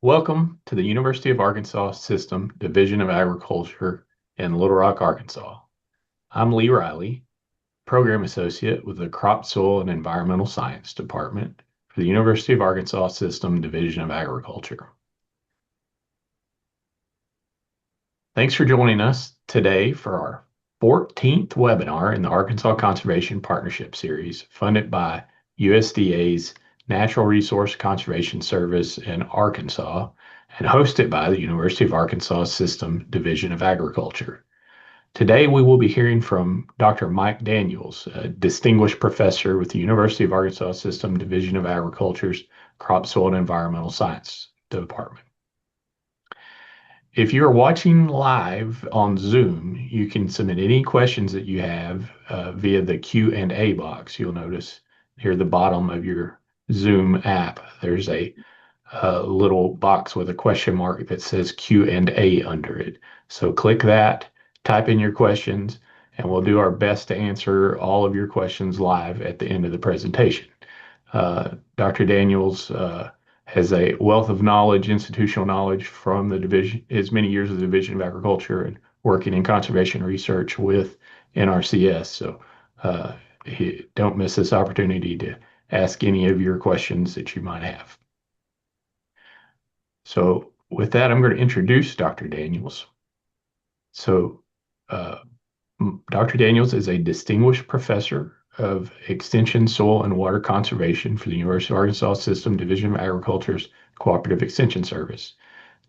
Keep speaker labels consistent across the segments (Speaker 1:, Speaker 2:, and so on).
Speaker 1: Welcome to the University of Arkansas System Division of Agriculture in Little Rock, Arkansas. I'm Lee Riley, Program Associate with the Crop, Soil, and Environmental Science Department for the University of Arkansas System Division of Agriculture. Thanks for joining us today for our 14th webinar in the Arkansas Conservation Partnership Series, funded by USDA's Natural Resource Conservation Service in Arkansas and hosted by the University of Arkansas System Division of Agriculture. Today, we will be hearing from Dr. Mike Daniels, a distinguished professor with the University of Arkansas System Division of Agriculture's Crop, Soil, and Environmental Science Department. If you're watching live on Zoom, you can submit any questions that you have via the Q&A box. You'll notice here at the bottom of your Zoom app, there's a little box with a question mark that says Q&A under it. So click that, type in your questions, and we'll do our best to answer all of your questions live at the end of the presentation. Dr. Daniels has a wealth of knowledge, institutional knowledge from the division, his many years of the Division of Agriculture and working in conservation research with NRCS. So don't miss this opportunity to ask any of your questions that you might have. So with that, I'm going to introduce Dr. Daniels. So Dr. Daniels is a distinguished professor of Extension, Soil, and Water Conservation for the University of Arkansas System Division of Agriculture's Cooperative Extension Service.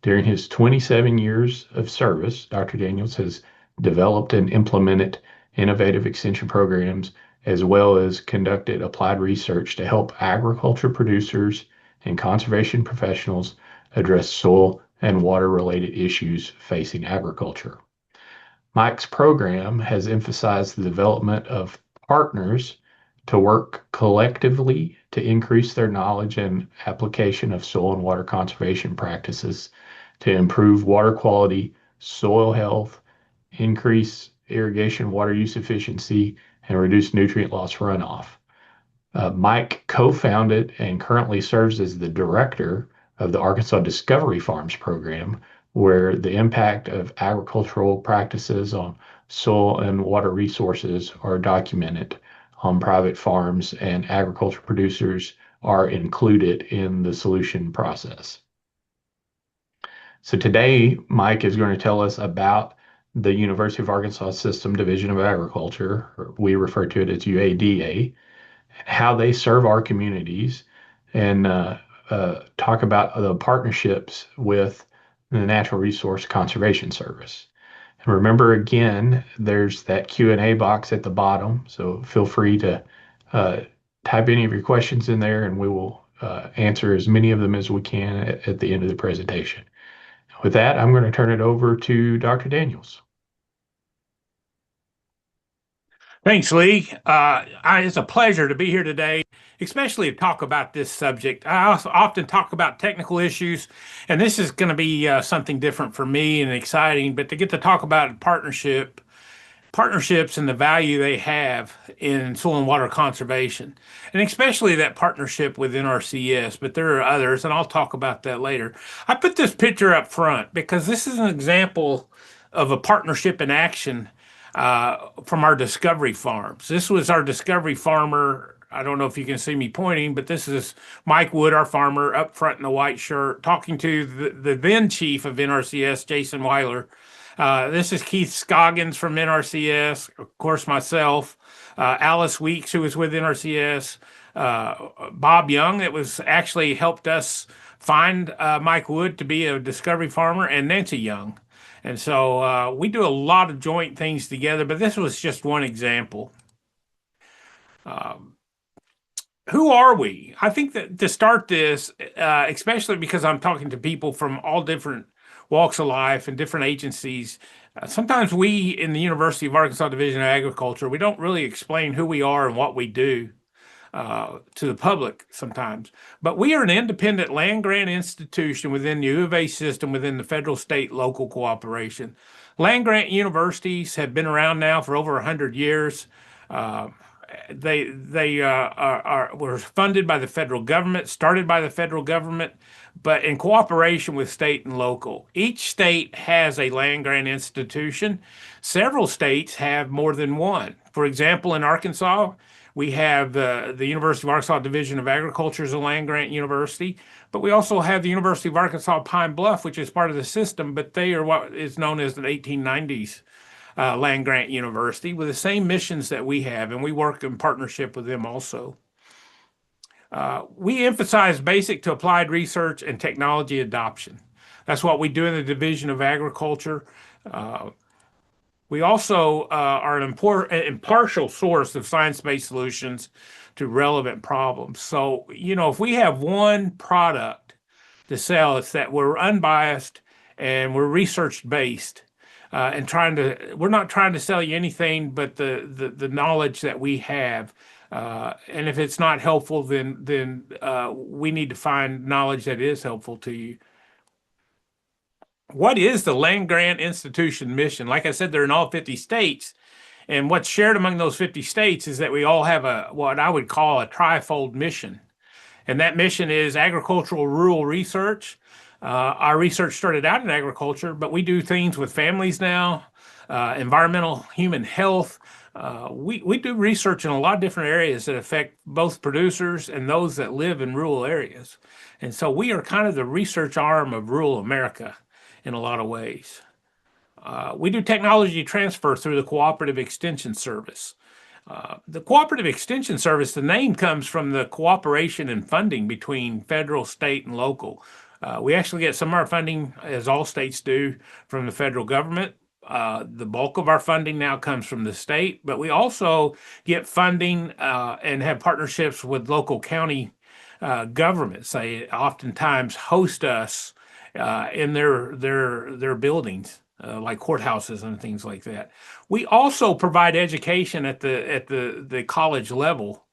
Speaker 1: During his 27 years of service, Dr. Daniels has developed and implemented innovative extension programs as well as conducted applied research to help agriculture producers and conservation professionals address soil and water-related issues facing agriculture. Mike's program has emphasized the development of partners to work collectively to increase their knowledge and application of soil and water conservation practices to improve water quality, soil health, increase irrigation water use efficiency, and reduce nutrient loss runoff. Mike co-founded and currently serves as the director of the Arkansas Discovery Farms program, where the impact of agricultural practices on soil and water resources are documented on private farms, and agriculture producers are included in the solution process. So today, Mike is going to tell us about the University of Arkansas System Division of Agriculture, or we refer to it as UADA, how they serve our communities, and talk about the partnerships with the Natural Resource Conservation Service. And remember, again, there's that Q&A box at the bottom, so feel free to type any of your questions in there, and we will answer as many of them as we can at the end of the presentation. With that, I'm going to turn it over to Dr. Daniels.
Speaker 2: Thanks, Lee. It's a pleasure to be here today, especially to talk about this subject. I also often talk about technical issues, and this is going to be something different for me and exciting, but to get to talk about partnerships and the value they have in soil and water conservation, and especially that partnership with NRCS, but there are others, and I'll talk about that later. I put this picture up front because this is an example of a partnership in action from our discovery farms. This was our discovery farmer. I don't know if you can see me pointing, but this is Mike Wood, our farmer, up front in the white shirt, talking to the then chief of NRCS, Jason Weiler. This is Keith Scoggins from NRCS, of course, myself, Alice Weeks, who was with NRCS, Bob Young, that was actually helped us find Mike Wood to be a discovery farmer, and Nancy Young. And so we do a lot of joint things together, but this was just one example. Who are we? I think that to start this, especially because I'm talking to people from all different walks of life and different agencies, sometimes we in the University of Arkansas Division of Agriculture, we don't really explain who we are and what we do to the public sometimes. But we are an independent land grant institution within the U of A system within the federal, state, local cooperation. Land grant universities have been around now for over 100 years. were funded by the federal government, started by the federal government, but in cooperation with state and local. Each state has a land grant institution. Several states have more than one. For example, in Arkansas, we have the University of Arkansas Division of Agriculture as a land grant university, but we also have the University of Arkansas Pine Bluff, which is part of the system, but they are what is known as the 1890s land grant university with the same missions that we have, and we work in partnership with them also. We emphasize basic to applied research and technology adoption. That's what we do in the Division of Agriculture. We also are an impartial source of science-based solutions to relevant problems. So, if we have one product to sell, it's that we're unbiased and we're research-based. And we're not trying to sell you anything but the knowledge that we have. And if it's not helpful, then we need to find knowledge that is helpful to you. What is the land grant institution mission? Like I said, they're in all 50 states. And what's shared among those 50 states is that we all have what I would call a trifold mission. And that mission is agricultural rural research. Our research started out in agriculture, but we do things with families now, environmental, human health. We do research in a lot of different areas that affect both producers and those that live in rural areas. And so we are kind of the research arm of rural America in a lot of ways. We do technology transfer through the Cooperative Extension Service. The Cooperative Extension Service, the name comes from the cooperation and funding between federal, state, and local. We actually get some of our funding, as all states do, from the federal government. The bulk of our funding now comes from the state, but we also get funding and have partnerships with local county governments. They oftentimes host us in their buildings, like courthouses and things like that. We also provide education at the college level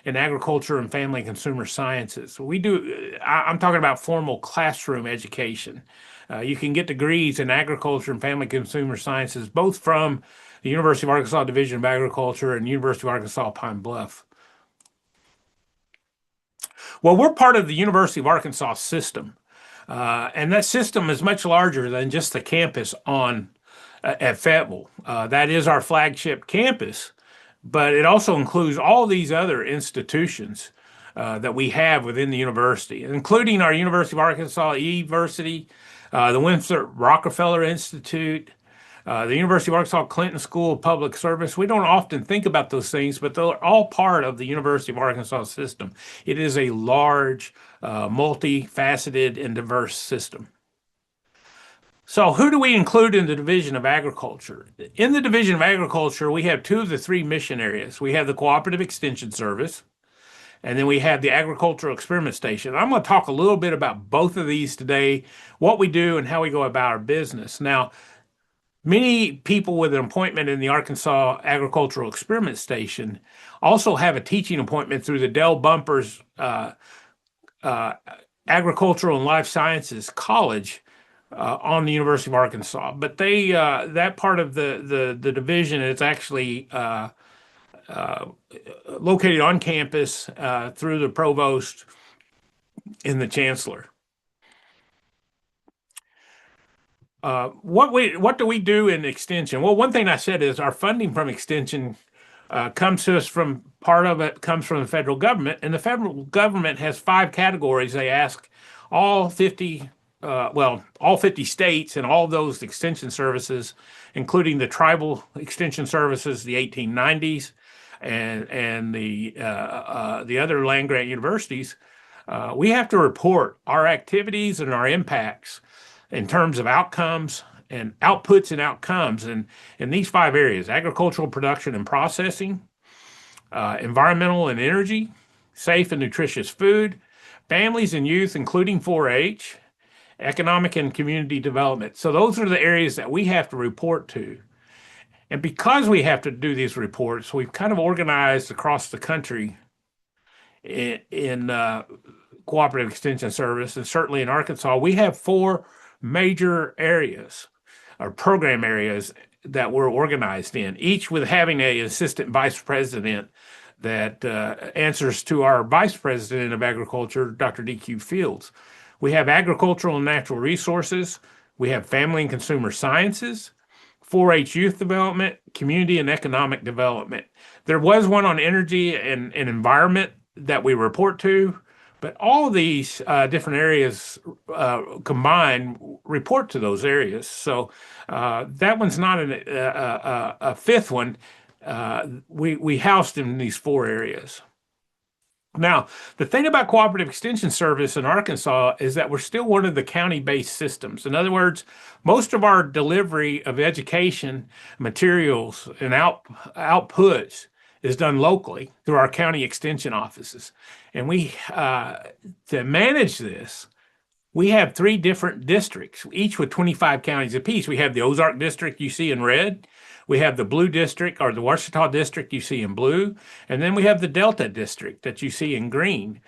Speaker 2: in agriculture and family and consumer sciences. I'm talking about formal classroom education. You can get degrees in agriculture and family consumer sciences, both from the University of Arkansas Division of Agriculture and University of Arkansas Pine Bluff. Well, we're part of the University of Arkansas system. And that system is much larger than just the campus at Fayetteville. That is our flagship campus, but it also includes all these other institutions that we have within the university, including our University of Arkansas eVersity, the Winthrop Rockefeller Institute, the University of Arkansas Clinton School of Public Service. We don't often think about those things, but they're all part of the University of Arkansas system. It is a large, multifaceted, and diverse system. So who do we include in the Division of Agriculture? In the Division of Agriculture, we have two of the three mission areas. We have the Cooperative Extension Service, and then we have the Agricultural Experiment Station. I'm going to talk a little bit about both of these today, what we do and how we go about our business. Now, many people with an appointment in the Arkansas Agricultural Experiment Station also have a teaching appointment through the Dell Bumpers Agricultural and Life Sciences College on the University of Arkansas. But that part of the division is actually located on campus through the provost and the chancellor. What do we do in extension? Well, one thing I said is our funding from extension comes to us part of it comes from the federal government, and the federal government has 5 categories. They ask all 50 states and all those extension services, including the tribal extension services, the 1890s, and the other land grant universities. We have to report our activities and our impacts in terms of outcomes and outputs and outcomes in these 5 areas: agricultural production and processing, environmental and energy, safe and nutritious food, families and youth, including 4-H, economic and community development. So those are the areas that we have to report to. And because we have to do these reports, we've kind of organized across the country in Cooperative Extension Service, and certainly in Arkansas, we have 4 major areas or program areas that we're organized in, each with having an assistant vice president that answers to our Vice President of Agriculture, Dr. DQ Fields. We have agricultural and natural resources. We have family and consumer sciences, 4-H youth development, community and economic development. There was one on energy and environment that we report to, but all of these different areas combined report to those areas. So that one's not a fifth one. We housed in these 4 areas. Now, the thing about Cooperative Extension Service in Arkansas is that we're still one of the county-based systems. In other words, most of our delivery of education materials and outputs is done locally through our county extension offices. And to manage this, we have 3 different districts, each with 25 counties apiece. We have the Ozark District you see in red. We have the Blue District, or the Ouachita District you see in blue. And then we have the Delta District that you see in green.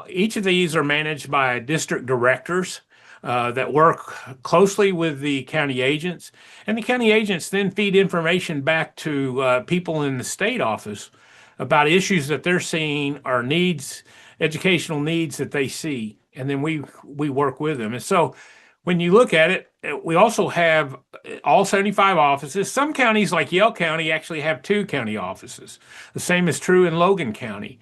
Speaker 2: Each of these are managed by district directors that work closely with the county agents. And the county agents then feed information back to people in the state office about issues that they're seeing or needs, educational needs that they see. And then we work with them. And so when you look at it, we also have all 75 offices. Some counties like Yell County actually have 2 county offices. The same is true in Logan County.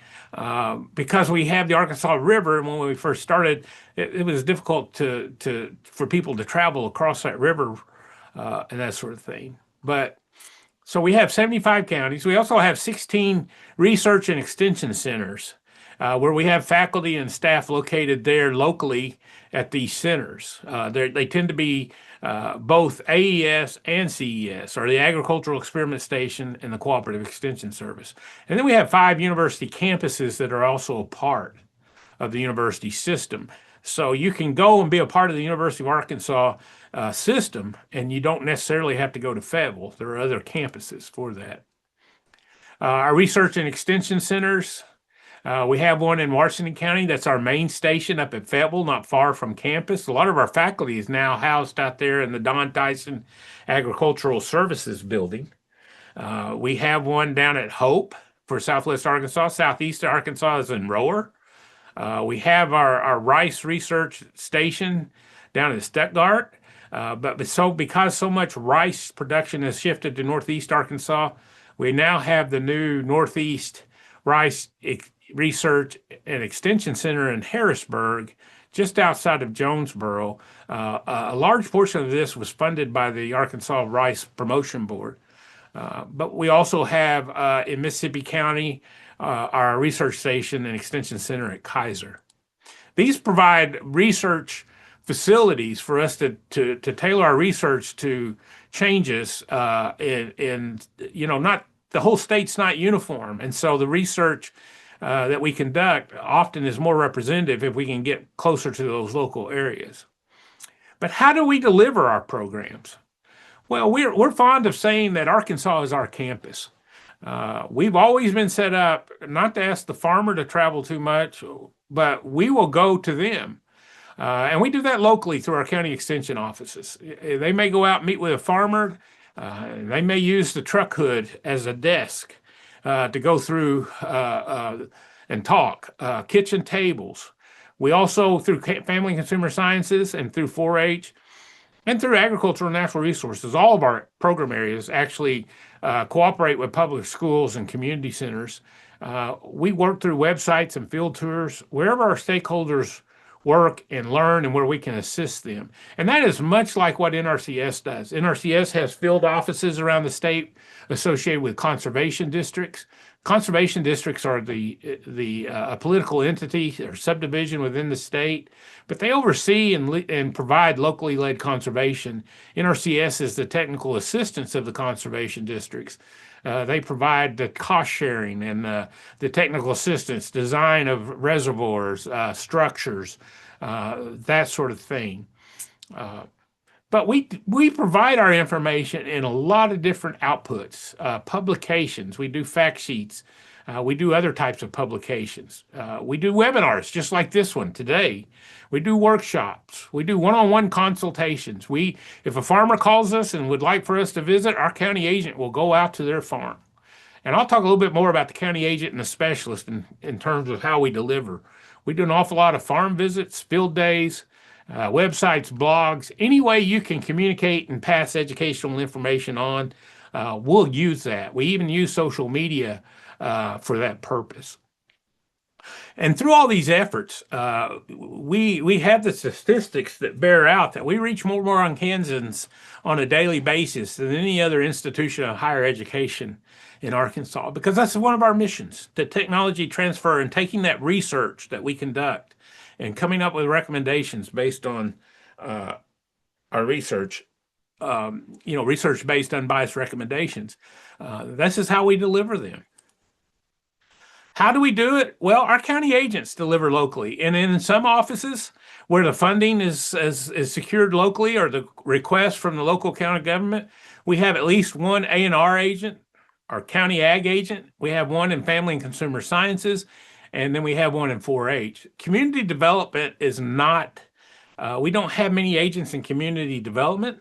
Speaker 2: Because we have the Arkansas River, and when we first started, it was difficult for people to travel across that river and that sort of thing. So we have 75 counties. We also have 16 research and extension centers where we have faculty and staff located there locally at these centers. They tend to be both AES and CES, or the Agricultural Experiment Station and the Cooperative Extension Service. And then we have 5 university campuses that are also a part of the university system. So you can go and be a part of the University of Arkansas system, and you don't necessarily have to go to Fayetteville. There are other campuses for that. Our research and extension centers, we have one in Washington County. That's our main station up at Fayetteville, not far from campus. A lot of our faculty is now housed out there in the Don Tyson Agricultural Services building. We have one down at Hope for Southwest Arkansas. Southeast Arkansas is in Rower. We have our rice research station down in Stuttgart. Because so much rice production has shifted to Northeast Arkansas, we now have the new Northeast Rice Research and Extension Center in Harrisburg, just outside of Jonesboro. A large portion of this was funded by the Arkansas Rice Promotion Board. But we also have in Mississippi County our research station and extension center at Kaiser. These provide research facilities for us to tailor our research to changes not the whole state's not uniform. And so the research that we conduct often is more representative if we can get closer to those local areas. But how do we deliver our programs? Well, we're fond of saying that Arkansas is our campus. We've always been set up not to ask the farmer to travel too much, but we will go to them. And we do that locally through our county extension offices. They may go out and meet with a farmer. They may use the truck hood as a desk to go through and talk. Kitchen tables. We also, through Family and Consumer Sciences and through 4-H and through Agricultural and Natural Resources, all of our program areas actually cooperate with public schools and community centers. We work through websites and field tours, wherever our stakeholders work and learn and where we can assist them. And that is much like what NRCS does. NRCS has field offices around the state associated with conservation districts. Conservation districts are a political entity or subdivision within the state, but they oversee and provide locally led conservation. NRCS is the technical assistance of the conservation districts. They provide the cost sharing and the technical assistance, design of reservoirs, structures, that sort of thing. But we provide our information in a lot of different outputs, publications. We do fact sheets. We do other types of publications. We do webinars just like this one today. We do workshops. We do one-on-one consultations. If a farmer calls us and would like for us to visit, our county agent will go out to their farm And I'll talk a little bit more about the county agent and the specialist in terms of how we deliver. We do an awful lot of farm visits, field days, websites, blogs, any way you can communicate and pass educational information on, we'll use that. We even use social media for that purpose. And through all these efforts, we have the statistics that bear out that we reach more Arkansans on a daily basis than any other institution of higher education in Arkansas, because that's one of our missions, the technology transfer and taking that research that we conduct and coming up with recommendations based on our research, research-based unbiased recommendations. This is how we deliver them. How do we do it? Well, our county agents deliver locally, and in some offices where the funding is secured locally or the request from the local county government, we have at least one A&R agent, our county ag agent. We have one in family and consumer sciences, and then we have one in 4-H. Community development is not, we don't have many agents in community development,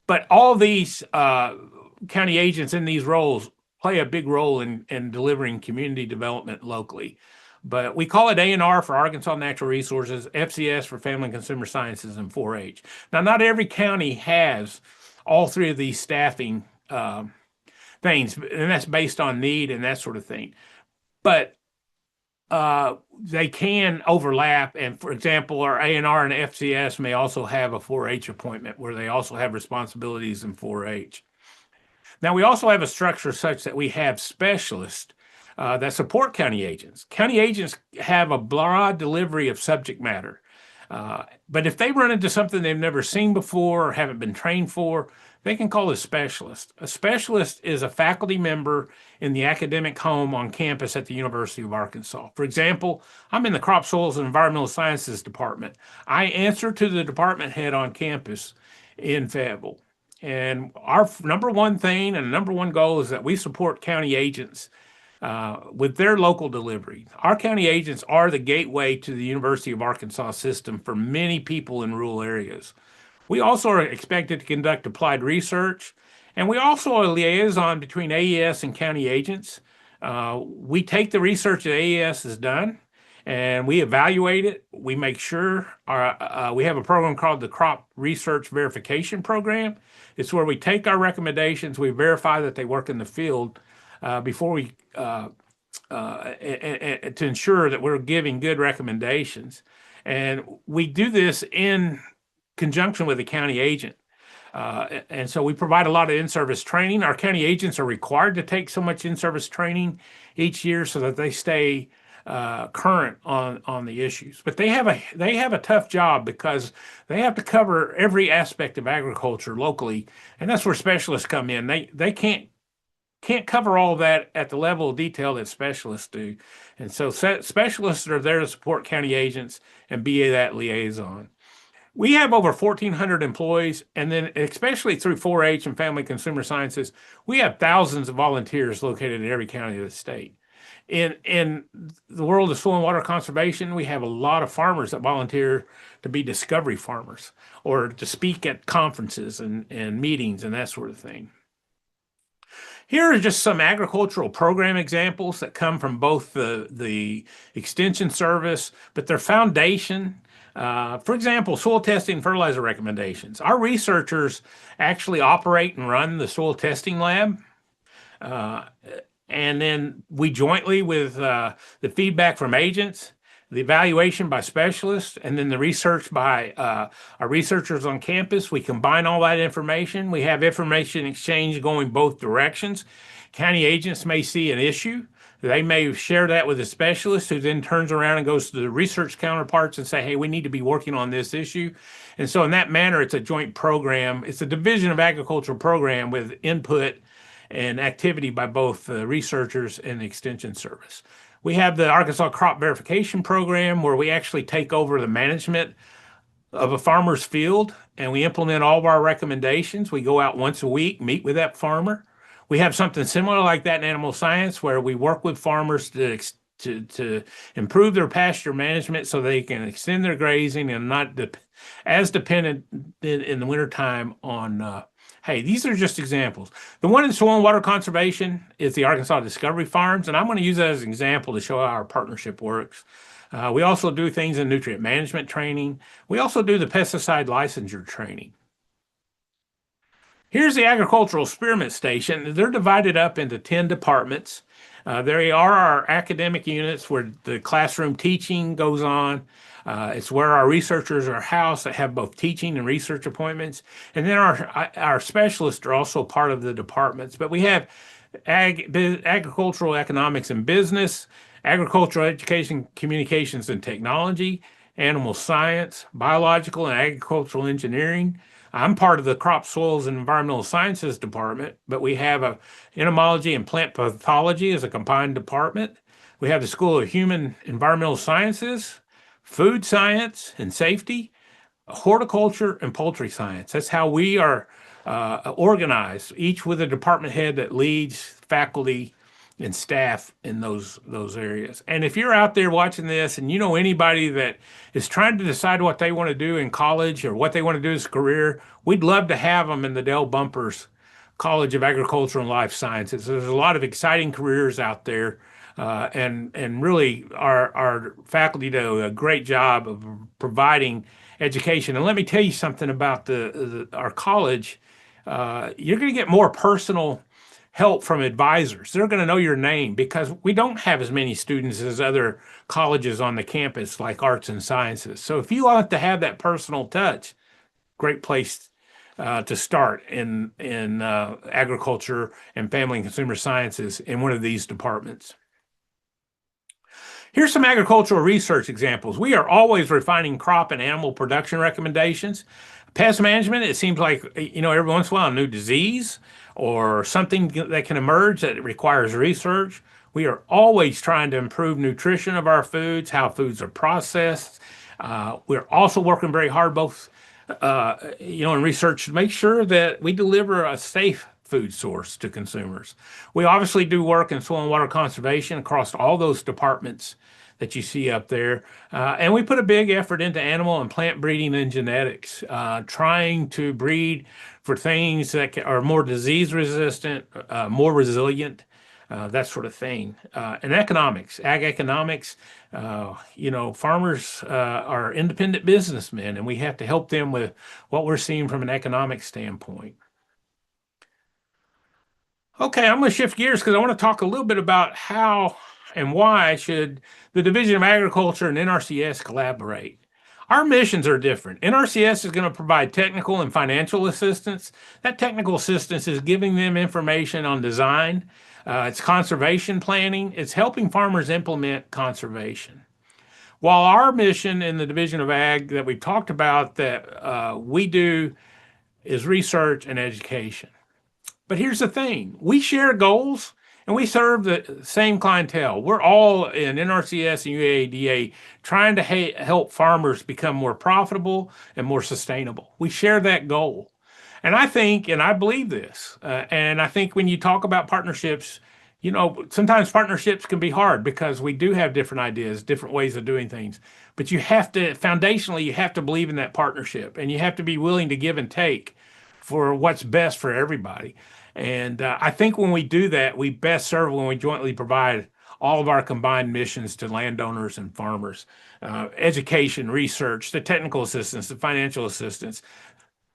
Speaker 2: but all these county agents in these roles play a big role in delivering community development locally. But we call it A&R for Arkansas Natural Resources, FCS for Family and Consumer Sciences, and 4-H. Now, not every county has all three of these staffing things, and that's based on need and that sort of thing. But they can overlap, and for example, our A&R and FCS may also have a 4-H appointment where they also have responsibilities in 4-H. Now, we also have a structure such that we have specialists that support county agents. County agents have a broad delivery of subject matter. But if they run into something they've never seen before or haven't been trained for, they can call a specialist. A specialist is a faculty member in the academic home on campus at the University of Arkansas. For example, I'm in the Crop, Soils, and Environmental Sciences Department. I answer to the department head on campus in Fayetteville. And our number one thing and number one goal is that we support county agents with their local delivery. Our county agents are the gateway to the University of Arkansas system for many people in rural areas. We also are expected to conduct applied research, and we also are a liaison between AES and county agents. We take the research that AES has done, and we evaluate it. We make sure we have a program called the Crop Research Verification Program. It's where we take our recommendations, we verify that they work in the field before we to ensure that we're giving good recommendations. And we do this in conjunction with the county agent. And so we provide a lot of in-service training. Our county agents are required to take so much in-service training each year so that they stay current on the issues. But they have a tough job because they have to cover every aspect of agriculture locally, and that's where specialists come in. They can't cover all that at the level of detail that specialists do. And so specialists are there to support county agents and be that liaison. We have over 1,400 employees, and then especially through 4-H and Family Consumer Sciences, we have thousands of volunteers located in every county of the state. In the world of soil and water conservation, we have a lot of farmers that volunteer to be discovery farmers or to speak at conferences and meetings and that sort of thing. Here are just some agricultural program examples that come from both the Extension Service, but their foundation. For example, soil testing, fertilizer recommendations. Our researchers actually operate and run the soil testing lab. And then we jointly with the feedback from agents, the evaluation by specialists, and then the research by our researchers on campus. We combine all that information. We have information exchange going both directions. County agents may see an issue. They may share that with a specialist who then turns around and goes to the research counterparts and say, hey, we need to be working on this issue. And so in that manner, it's a joint program. It's a division of agricultural program with input and activity by both the researchers and the Extension Service. We have the Arkansas Crop Verification Program where we actually take over the management of a farmer's field and we implement all of our recommendations. We go out once a week, meet with that farmer. We have something similar like that in animal science where we work with farmers to improve their pasture management so they can extend their grazing and not as dependent in the wintertime on Hey, these are just examples. The one in soil and water conservation is the Arkansas Discovery Farms, and I'm going to use that as an example to show how our partnership works. We also do things in nutrient management training. We also do the pesticide licensure training. Here's the agricultural experiment station. They're divided up into 10 departments. There are our academic units where the classroom teaching goes on. It's where our researchers are housed that have both teaching and research appointments. And then our specialists are also part of the departments. But we have agricultural economics and business, agricultural education, communications and technology, animal science, biological and agricultural engineering. I'm part of the crop, soils, and environmental sciences department, but we have a entomology and plant pathology as a combined department. We have the School of Human Environmental Sciences, food science and safety, horticulture, and poultry science. That's how we are organized, each with a department head that leads faculty and staff in those areas. And if you're out there watching this and you know anybody that is trying to decide what they want to do in college or what they want to do as a career, we'd love to have them in the Dell Bumpers College of Agriculture and Life Sciences. There's a lot of exciting careers out there. And really our faculty do a great job of providing education. And let me tell you something about our college. You're going to get more personal help from advisors. They're going to know your name because we don't have as many students as other colleges on the campus like arts and sciences. So if you want to have that personal touch, great place to start in agriculture and family and consumer sciences in one of these departments. Here's some agricultural research examples. We are always refining crop and animal production recommendations. Pest management, it seems like, every once in a while, a new disease or something that can emerge that requires research. We are always trying to improve nutrition of our foods, how foods are processed. We're also working very hard, both, in research to make sure that we deliver a safe food source to consumers. We obviously do work in soil and water conservation across all those departments that you see up there. And we put a big effort into animal and plant breeding and genetics, trying to breed for things that are more disease resistant, more resilient, that sort of thing. And economics, ag economics, farmers are independent businessmen, and we have to help them with what we're seeing from an economic standpoint. Okay, I'm going to shift gears because I want to talk a little bit about how and why should the Division of Agriculture and NRCS collaborate. Our missions are different. NRCS is going to provide technical and financial assistance. That technical assistance is giving them information on design. It's conservation planning. It's helping farmers implement conservation. While our mission in the Division of Ag that we talked about that we do is research and education. But here's the thing, we share goals and we serve the same clientele. We're all in NRCS and UADA trying to help farmers become more profitable and more sustainable. We share that goal. And I think, and I believe this, and I think when you talk about partnerships, sometimes partnerships can be hard because we do have different ideas, different ways of doing things. But foundationally, you have to believe in that partnership and you have to be willing to give and take for what's best for everybody. And I think when we do that, we best serve when we jointly provide all of our combined missions to landowners and farmers, education, research, the technical assistance, the financial assistance.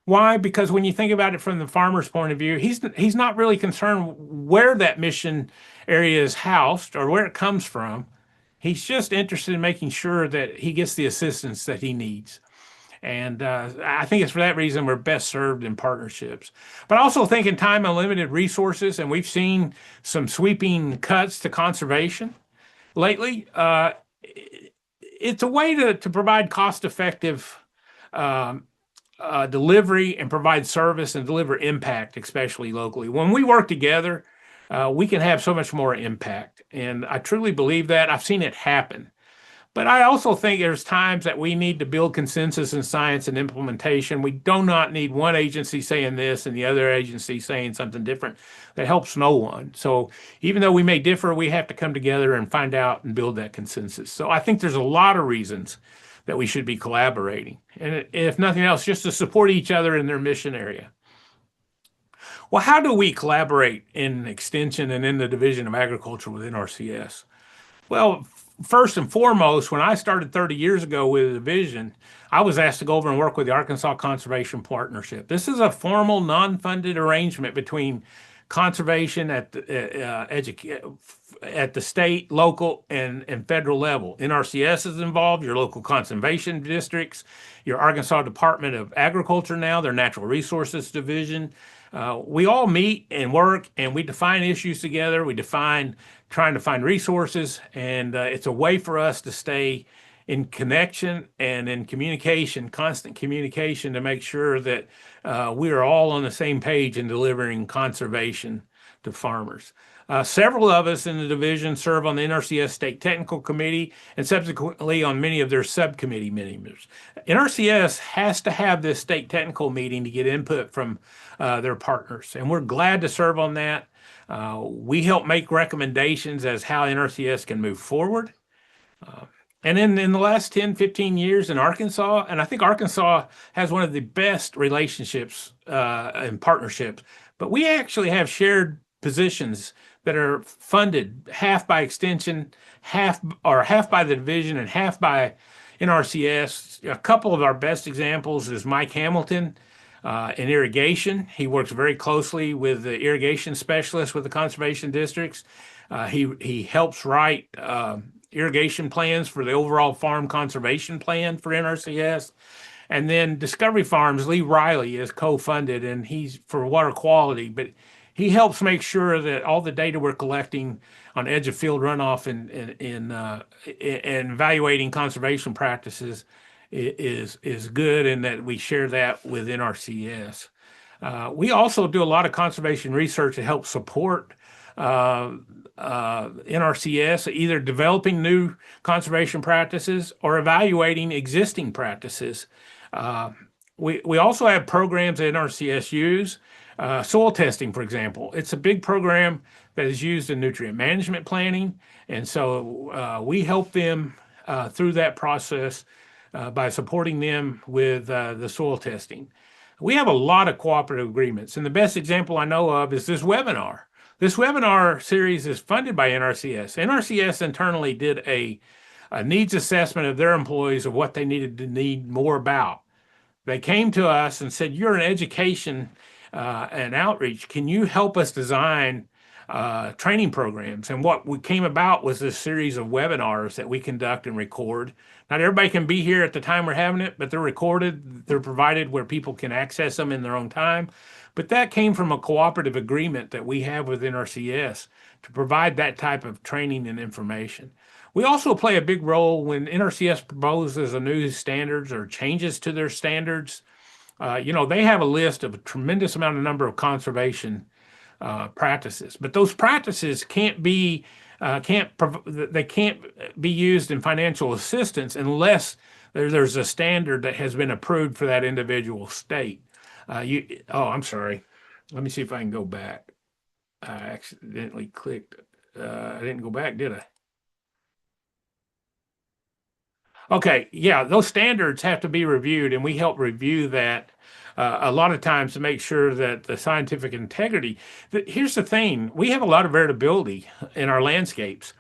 Speaker 2: Why? Because when you think about it from the farmer's point of view, he's not really concerned where that mission area is housed or where it comes from. He's just interested in making sure that he gets the assistance that he needs. And I think it's for that reason we're best served in partnerships. But I also think in time and limited resources, and we've seen some sweeping cuts to conservation lately, it's a way to provide cost-effective delivery and provide service and deliver impact, especially locally. When we work together, we can have so much more impact. And I truly believe that. I've seen it happen. But I also think there's times that we need to build consensus in science and implementation. We do not need one agency saying this and the other agency saying something different. That helps no one. So even though we may differ, we have to come together and find out and build that consensus. So I think there's a lot of reasons that we should be collaborating. And if nothing else, just to support each other in their mission area. Well, how do we collaborate in Extension and in the Division of Agriculture with NRCS? Well, first and foremost, when I started 30 years ago with the division, I was asked to go over and work with the Arkansas Conservation Partnership. This is a formal, non-funded arrangement between conservation at the at the state, local, and federal level. NRCS is involved, your local conservation districts, your Arkansas Department of Agriculture now, their Natural Resources Division. We all meet and work and we define issues together. We define trying to find resources, and it's a way for us to stay in connection and in communication, constant communication to make sure that we are all on the same page in delivering conservation to farmers. Several of us in the division serve on the NRCS State Technical Committee and subsequently on many of their subcommittee members. NRCS has to have this state technical meeting to get input from their partners, and we're glad to serve on that. We help make recommendations as how NRCS can move forward. And in the last 10, 15 years in Arkansas, and I think Arkansas has one of the best relationships and partnerships, but we actually have shared positions that are funded half by Extension, half by the division, and half by NRCS. A couple of our best examples is Mike Hamilton in irrigation. He works very closely with the irrigation specialists with the conservation districts. He helps write irrigation plans for the overall farm conservation plan for NRCS. And then Discovery Farms, Lee Riley is co-funded, and he's for water quality, but he helps make sure that all the data we're collecting on edge of field runoff and evaluating conservation practices is good, and that we share that with NRCS. We also do a lot of conservation research to help support NRCS, either developing new conservation practices or evaluating existing practices. We also have programs that NRCS use. Soil testing, for example, it's a big program that is used in nutrient management planning. And so we help them through that process by supporting them with the soil testing. We have a lot of cooperative agreements. And the best example I know of is this webinar. This webinar series is funded by NRCS. NRCS internally did a needs assessment of their employees of what they needed to need more about. They came to us and said, you're in education and outreach. Can you help us design training programs? And what we came about was this series of webinars that we conduct and record. Not everybody can be here at the time we're having it, but they're recorded. They're provided where people can access them in their own time. But that came from a cooperative agreement that we have with NRCS to provide that type of training and information. We also play a big role when NRCS proposes a new standards or changes to their standards. They have a list of a tremendous number of conservation practices, but those practices can't be used in financial assistance unless there's a standard that has been approved for that individual state. I'm sorry. Let me see if I can go back. I accidentally clicked. I didn't go back, did I? Okay, yeah, those standards have to be reviewed, and we help review that a lot of times to make sure that the scientific integrity. Here's the thing: we have a lot of variability in our landscapes,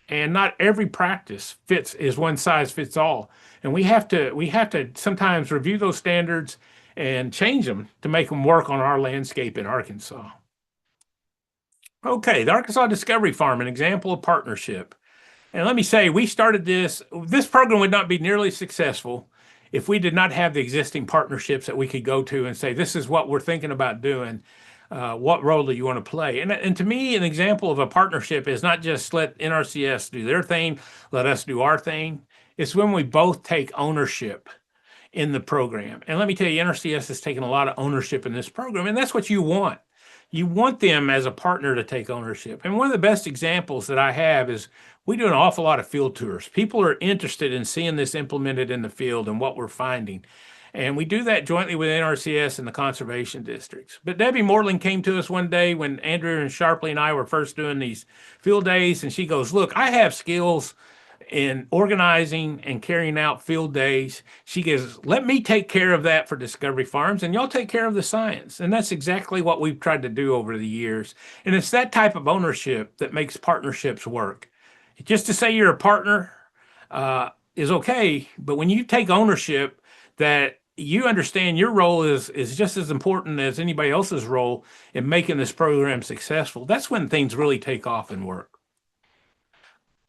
Speaker 2: and not every practice is one size fits all. And we have to sometimes review those standards and change them to make them work on our landscape in Arkansas. Okay, the Arkansas Discovery Farm, an example of partnership. And let me say, we started this program would not be nearly successful if we did not have the existing partnerships that we could go to and say, this is what we're thinking about doing. What role do you want to play? And to me, an example of a partnership is not just let NRCS do their thing, let us do our thing. It's when we both take ownership in the program. And let me tell you, NRCS has taken a lot of ownership in this program, and that's what you want. You want them as a partner to take ownership. And one of the best examples that I have is we do an awful lot of field tours. People are interested in seeing this implemented in the field and what we're finding. And we do that jointly with NRCS and the conservation districts. But Debbie Mortland came to us one day when Andrew and Sharpley and I were first doing these field days, and she goes, look, I have skills in organizing and carrying out field days. She goes, let me take care of that for Discovery Farms and y'all take care of the science. And that's exactly what we've tried to do over the years. And it's that type of ownership that makes partnerships work. Just to say you're a partner is okay, but when you take ownership that you understand your role is just as important as anybody else's role in making this program successful, that's when things really take off and work.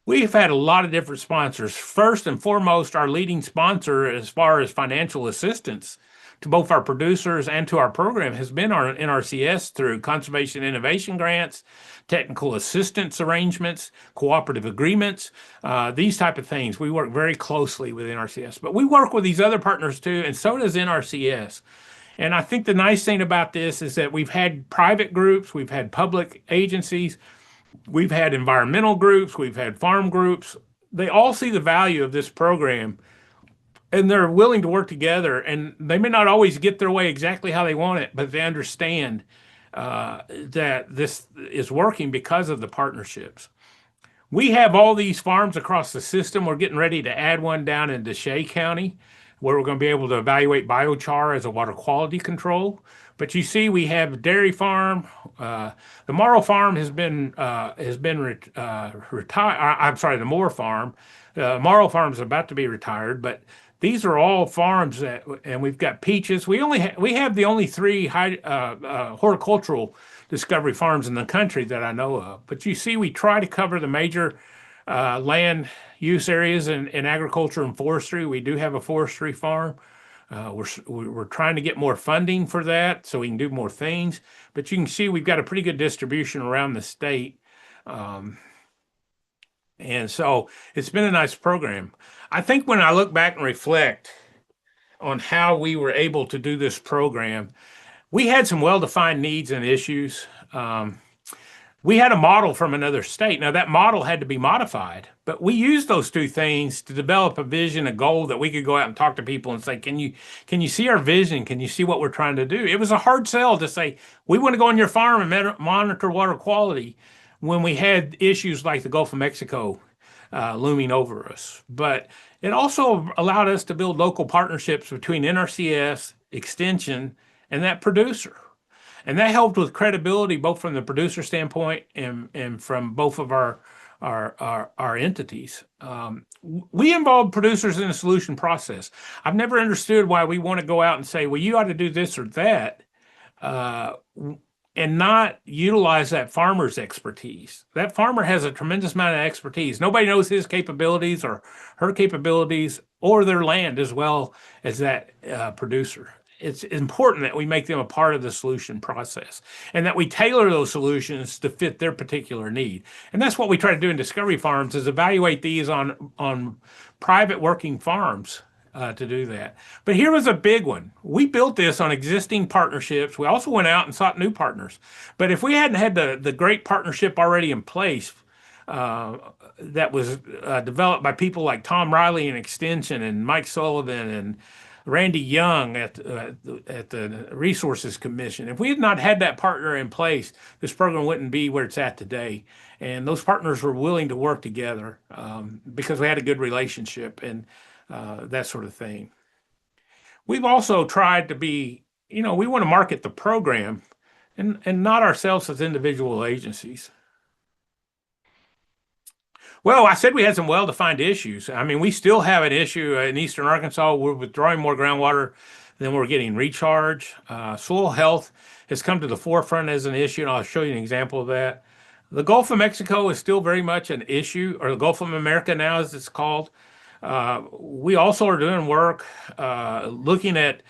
Speaker 2: We've had a lot of different sponsors. First and foremost, our leading sponsor as far as financial assistance to both our producers and to our program has been our NRCS through conservation innovation grants, technical assistance arrangements, cooperative agreements, these type of things. We work very closely with NRCS, but we work with these other partners too, and so does NRCS. And I think the nice thing about this is that we've had private groups, we've had public agencies, we've had environmental groups, we've had farm groups. They all see the value of this program and they're willing to work together. And they may not always get their way exactly how they want it, but they understand that this is working because of the partnerships. We have all these farms across the system. We're getting ready to add one down in Deshay County where we're going to be able to evaluate biochar as a water quality control. But you see, we have dairy farm. The Morrow farm has been retired. I'm sorry, the Moore farm. Morrow farm is about to be retired, but these are all farms that, and we've got peaches. We have the only three horticultural discovery farms in the country that I know of. But you see, we try to cover the major land use areas in agriculture and forestry. We do have a forestry farm. We're trying to get more funding for that so we can do more things. But you can see we've got a pretty good distribution around the state. And so it's been a nice program. I think when I look back and reflect on how we were able to do this program, we had some well-defined needs and issues. We had a model from another state. Now, that model had to be modified, but we used those two things to develop a vision, a goal that we could go out and talk to people and say, can you see our vision? Can you see what we're trying to do? It was a hard sell to say, we want to go on your farm and monitor water quality when we had issues like the Gulf of Mexico looming over us. But it also allowed us to build local partnerships between NRCS, Extension, and that producer. And that helped with credibility, both from the producer standpoint and from both of our entities. We involve producers in the solution process. I've never understood why we want to go out and say, well, you ought to do this or that, and not utilize that farmer's expertise. That farmer has a tremendous amount of expertise. Nobody knows his capabilities or her capabilities or their land as well as that producer. It's important that we make them a part of the solution process and that we tailor those solutions to fit their particular need. And that's what we try to do in Discovery Farms is evaluate these on private working farms to do that. But here was a big one. We built this on existing partnerships. We also went out and sought new partners. But if we hadn't had the great partnership already in place that was developed by people like Tom Riley in Extension and Mike Sullivan and Randy Young at the Resources Commission. If we had not had that partner in place, this program wouldn't be where it's at today. And those partners were willing to work together because we had a good relationship and that sort of thing. We've also tried to be, we want to market the program and not ourselves as individual agencies. Well, I said we had some well-defined issues. I mean, we still have an issue in eastern Arkansas. We're withdrawing more groundwater than we're getting recharge. Soil health has come to the forefront as an issue, and I'll show you an example of that. The Gulf of Mexico is still very much an issue, or the Gulf of America now, as it's called. We also are doing work looking at,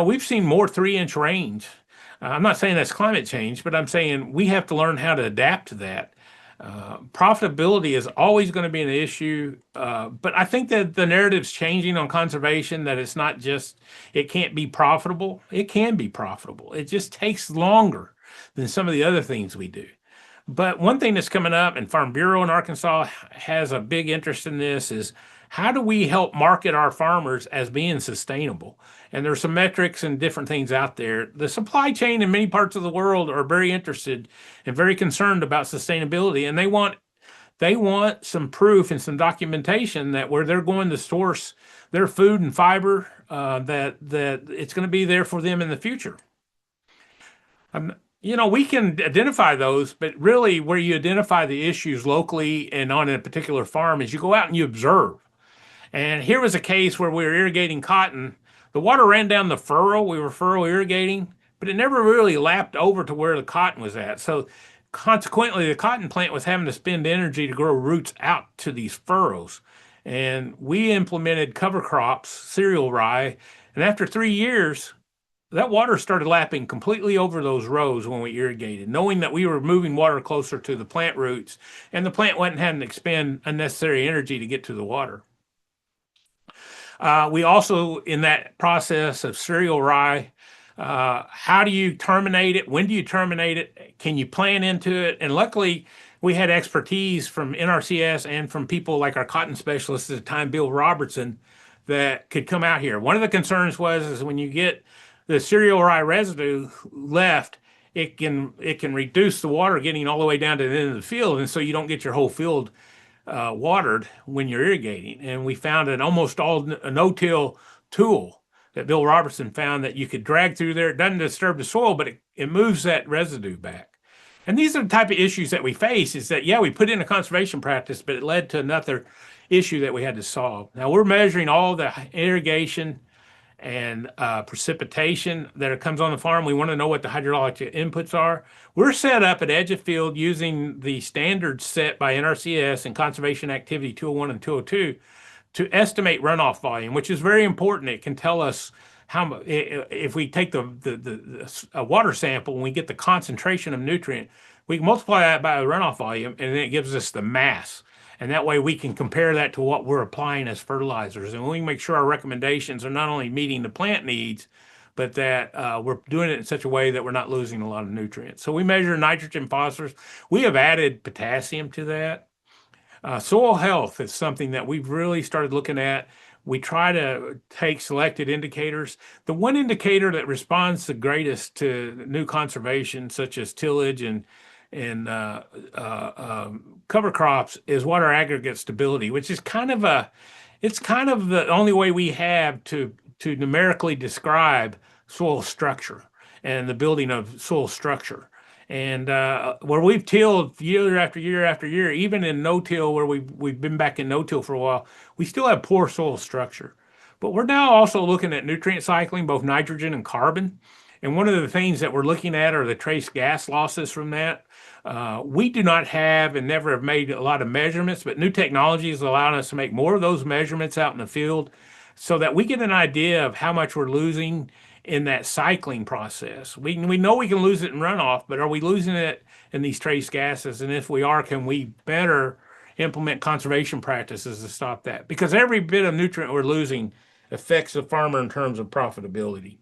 Speaker 2: we've seen more 3-inch range. I'm not saying that's climate change, but I'm saying we have to learn how to adapt to that. Profitability is always going to be an issue, but I think that the narrative's changing on conservation, that it's not just, it can't be profitable. It can be profitable. It just takes longer than some of the other things we do. But one thing that's coming up, and Farm Bureau in Arkansas has a big interest in this, is how do we help market our farmers as being sustainable? And there's some metrics and different things out there. The supply chain in many parts of the world are very interested and very concerned about sustainability, and they want they want some proof and some documentation that where they're going to source their food and fiber, that it's going to be there for them in the future. We can identify those, but really where you identify the issues locally and on a particular farm is you go out and you observe. And here was a case where we were irrigating cotton. The water ran down the furrow. We were furrow irrigating, but it never really lapped over to where the cotton was at. So consequently, the cotton plant was having to spend energy to grow roots out to these furrows. And we implemented cover crops, cereal rye. And after 3 years, that water started lapping completely over those rows when we irrigated, knowing that we were moving water closer to the plant roots and the plant wasn't having to expend unnecessary energy to get to the water. We also, in that process of cereal rye, how do you terminate it? When do you terminate it? Can you plan into it? And luckily, we had expertise from NRCS and from people like our cotton specialist at the time, Bill Robertson, that could come out here. One of the concerns is when you get the cereal rye residue left, it can reduce the water getting all the way down to the end of the field, and so you don't get your whole field watered when you're irrigating. And we found an almost all no-till tool that Bill Robertson found that you could drag through there. It doesn't disturb the soil, but it moves that residue back. And these are the type of issues that we face is that, yeah, we put in a conservation practice, but it led to another issue that we had to solve. Now we're measuring all the irrigation and precipitation that comes on the farm. We want to know what the hydraulic inputs are. We're set up at edge of field using the standards set by NRCS and Conservation Activity 201 and 202 to estimate runoff volume, which is very important. It can tell us how much, if we take a water sample and we get the concentration of nutrient, we can multiply that by the runoff volume, and then it gives us the mass. And that way we can compare that to what we're applying as fertilizers. And we can make sure our recommendations are not only meeting the plant needs, but that we're doing it in such a way that we're not losing a lot of nutrients. So we measure nitrogen, phosphorus. We have added potassium to that. Soil health is something that we've really started looking at. We try to take selected indicators. The one indicator that responds the greatest to new conservation, such as tillage and cover crops, is water aggregate stability, which is it's kind of the only way we have to numerically describe soil structure and the building of soil structure. And where we've tilled year after year after year, even in no-till, where we've been back in no-till for a while, we still have poor soil structure. But we're now also looking at nutrient cycling, both nitrogen and carbon. And one of the things that we're looking at are the trace gas losses from that. We do not have and never have made a lot of measurements, but new technology is allowing us to make more of those measurements out in the field so that we get an idea of how much we're losing in that cycling process. We know we can lose it in runoff, but are we losing it in these trace gases? And if we are, can we better implement conservation practices to stop that? Because every bit of nutrient we're losing affects the farmer in terms of profitability.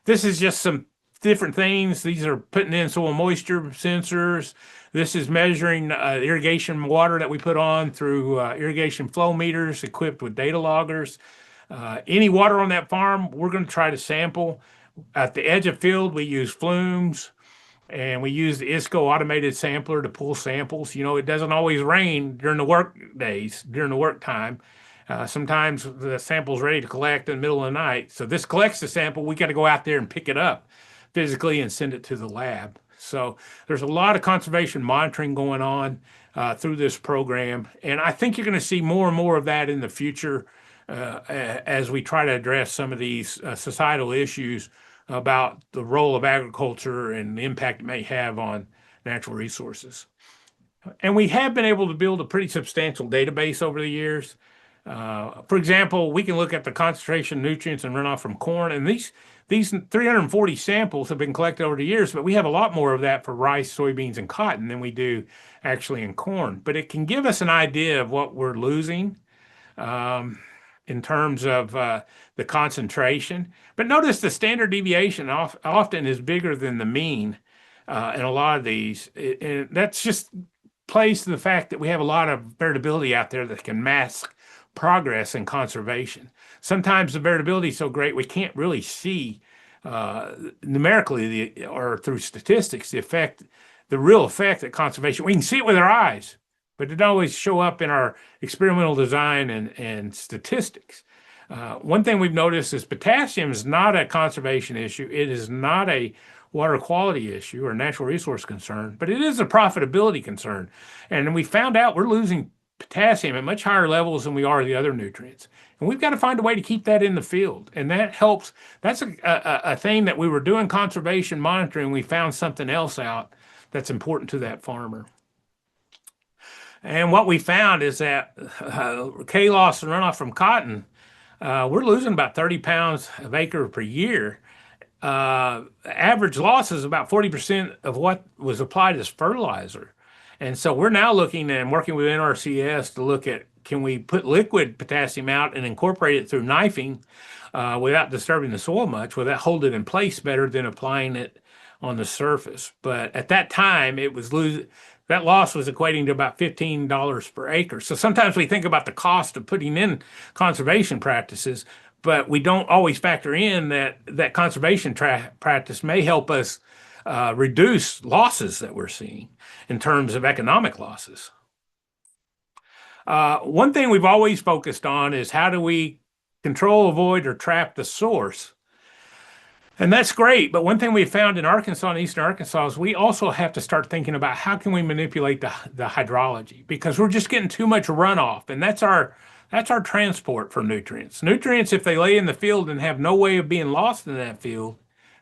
Speaker 2: This is just some different things. These are putting in soil moisture sensors. This is measuring irrigation water that we put on through irrigation flow meters equipped with data loggers. Any water on that farm, we're going to try to sample. At the edge of field, we use flumes, and we use the ISCO automated sampler to pull samples. It doesn't always rain during the work days, during the work time. Sometimes the sample's ready to collect in the middle of the night. So this collects the sample. We got to go out there and pick it up physically and send it to the lab. So there's a lot of conservation monitoring going on through this program. And I think you're going to see more and more of that in the future as we try to address some of these societal issues about the role of agriculture and the impact it may have on natural resources. And we have been able to build a pretty substantial database over the years. For example, we can look at the concentration of nutrients and runoff from corn, and these 340 samples have been collected over the years, but we have a lot more of that for rice, soybeans, and cotton than we do actually in corn. But it can give us an idea of what we're losing in terms of the concentration. But notice the standard deviation often is bigger than the mean in a lot of these. And that's just plays to the fact that we have a lot of variability out there that can mask progress in conservation. Sometimes the variability is so great we can't really see numerically or through statistics the real effect that conservation. We can see it with our eyes, but it always show up in our experimental design and statistics. One thing we've noticed is potassium is not a conservation issue. It is not a water quality issue or natural resource concern, but it is a profitability concern. And we found out we're losing potassium at much higher levels than we are the other nutrients. And we've got to find a way to keep that in the field. And that helps. That's a thing that we were doing conservation monitoring. We found something else out that's important to that farmer. And what we found is that K loss and runoff from cotton, we're losing about 30 pounds of acre per year. Average loss is about 40% of what was applied as fertilizer. And so we're now looking and working with NRCS to look at, can we put liquid potassium out and incorporate it through knifing without disturbing the soil much? Will that hold it in place better than applying it on the surface? But at that time, it was that loss was equating to about $15 per acre. So sometimes we think about the cost of putting in conservation practices, but we don't always factor in that conservation practice may help us reduce losses that we're seeing in terms of economic losses. One thing we've always focused on is how do we control, avoid, or trap the source? And that's great. But one thing we found in Arkansas and Eastern Arkansas is we also have to start thinking about how can we manipulate the hydrology, because we're just getting too much runoff. And that's our transport for nutrients. Nutrients, if they lay in the field and have no way of being lost in that field,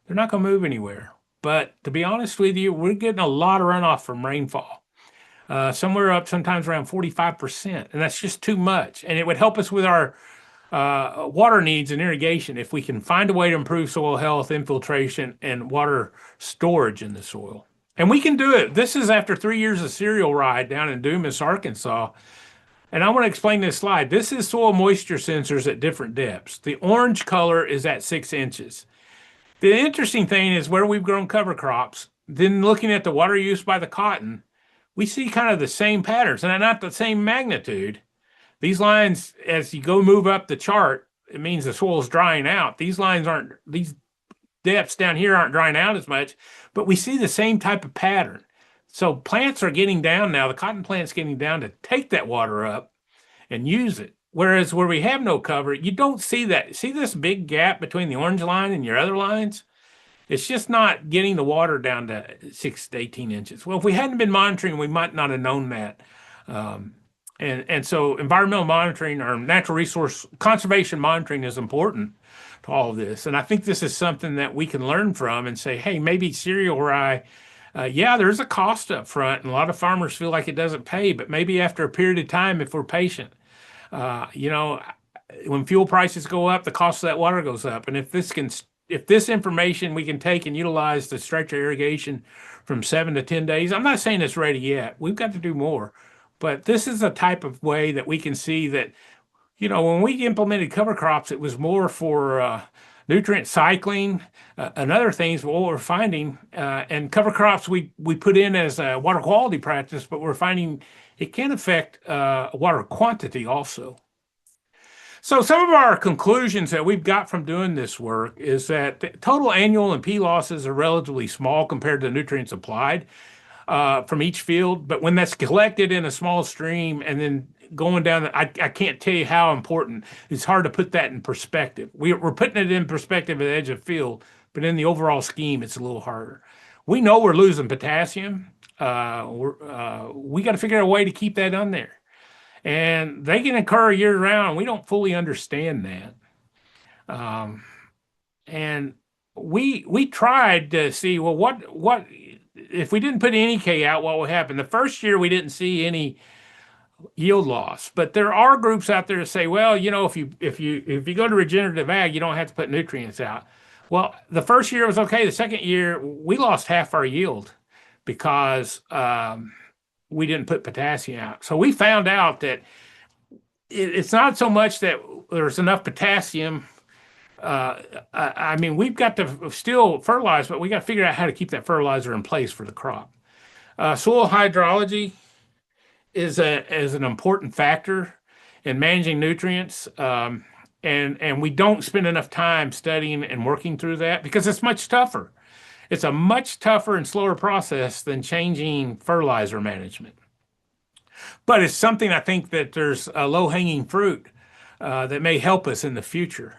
Speaker 2: they're not going to move anywhere. But to be honest with you, we're getting a lot of runoff from rainfall. Somewhere up sometimes around 45%, and that's just too much. And it would help us with our water needs and irrigation if we can find a way to improve soil health, infiltration, and water storage in the soil. And we can do it. This is after 3 years of cereal ride down in Dumas, Arkansas. And I want to explain this slide. This is soil moisture sensors at different depths. The orange color is at 6 inches. The interesting thing is where we've grown cover crops, then looking at the water use by the cotton, we see kind of the same patterns and not the same magnitude. These lines, as you go move up the chart, it means the soil's drying out. These depths down here aren't drying out as much, but we see the same type of pattern. So plants are getting down now. The cotton plant's getting down to take that water up and use it. Whereas where we have no cover, you don't see that. See this big gap between the orange line and your other lines? It's just not getting the water down to 6 to 18 inches. Well, if we hadn't been monitoring, we might not have known that. And so environmental monitoring or natural resource conservation monitoring is important to all of this. And I think this is something that we can learn from and say, hey, maybe cereal rye, yeah, there's a cost up front, and a lot of farmers feel like it doesn't pay, but maybe after a period of time, if we're patient, when fuel prices go up, the cost of that water goes up. And if this information we can take and utilize to stretch our irrigation from 7 to 10 days, I'm not saying it's ready yet. We've got to do more. But this is a type of way that we can see that, when we implemented cover crops, it was more for nutrient cycling and other things. What we're finding, and cover crops we put in as a water quality practice, but we're finding it can affect water quantity also. So some of our conclusions that we've got from doing this work is that the total annual and P losses are relatively small compared to the nutrients applied from each field. But when that's collected in a small stream and then going down, I can't tell you how important. It's hard to put that in perspective. We're putting it in perspective at the edge of field, but in the overall scheme, it's a little harder. We know we're losing potassium. We got to figure out a way to keep that on there. And they can occur year round. We don't fully understand that. And we tried to see, well, what if we didn't put any K out, what would happen? The first year we didn't see any yield loss, but there are groups out there that say, well, if you go to regenerative ag, you don't have to put nutrients out. Well, the first year was okay. The second year we lost half our yield because we didn't put potassium out. So we found out that it's not so much that there's enough potassium. We've got to still fertilize, but we got to figure out how to keep that fertilizer in place for the crop. Soil hydrology is an important factor in managing nutrients. And we don't spend enough time studying and working through that because it's much tougher. It's a much tougher and slower process than changing fertilizer management. but it's something I think that there's a low-hanging fruit that may help us in the future.